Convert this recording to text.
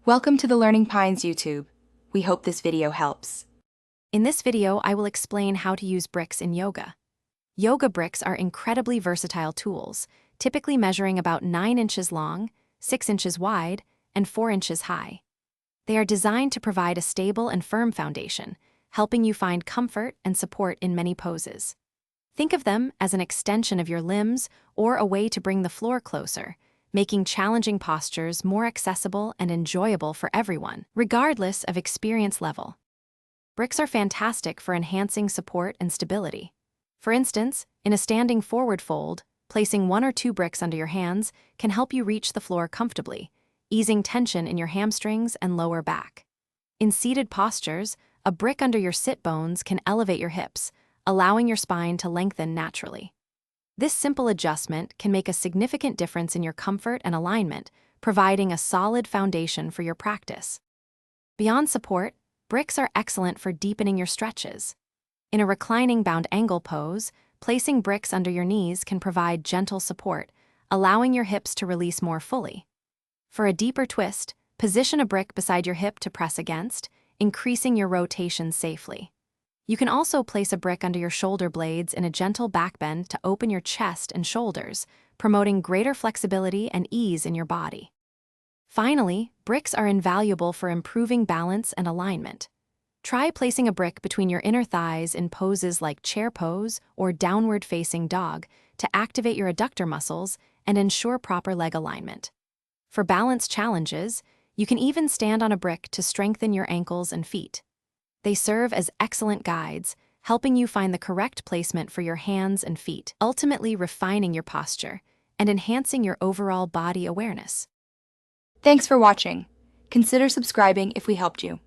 Welcome to the Learning Pines YouTube. We hope this video helps. In this video, I will explain how to use bricks in yoga. Yoga bricks are incredibly versatile tools, typically measuring about 9 inches long, 6 inches wide, and 4 inches high. They are designed to provide a stable and firm foundation, helping you find comfort and support in many poses. Think of them as an extension of your limbs or a way to bring the floor closer, making challenging postures more accessible and enjoyable for everyone, regardless of experience level. Bricks are fantastic for enhancing support and stability. For instance, in a standing forward fold, placing 1 or 2 bricks under your hands can help you reach the floor comfortably, easing tension in your hamstrings and lower back. In seated postures, a brick under your sit bones can elevate your hips, allowing your spine to lengthen naturally. This simple adjustment can make a significant difference in your comfort and alignment, providing a solid foundation for your practice. Beyond support, bricks are excellent for deepening your stretches. In a reclining bound angle pose, placing bricks under your knees can provide gentle support, allowing your hips to release more fully. For a deeper twist, position a brick beside your hip to press against, increasing your rotation safely. You can also place a brick under your shoulder blades in a gentle backbend to open your chest and shoulders, promoting greater flexibility and ease in your body. Finally, bricks are invaluable for improving balance and alignment. Try placing a brick between your inner thighs in poses like chair pose or downward-facing dog to activate your adductor muscles and ensure proper leg alignment. For balance challenges, you can even stand on a brick to strengthen your ankles and feet. They serve as excellent guides, helping you find the correct placement for your hands and feet, ultimately refining your posture and enhancing your overall body awareness. Thanks for watching. Consider subscribing if we helped you.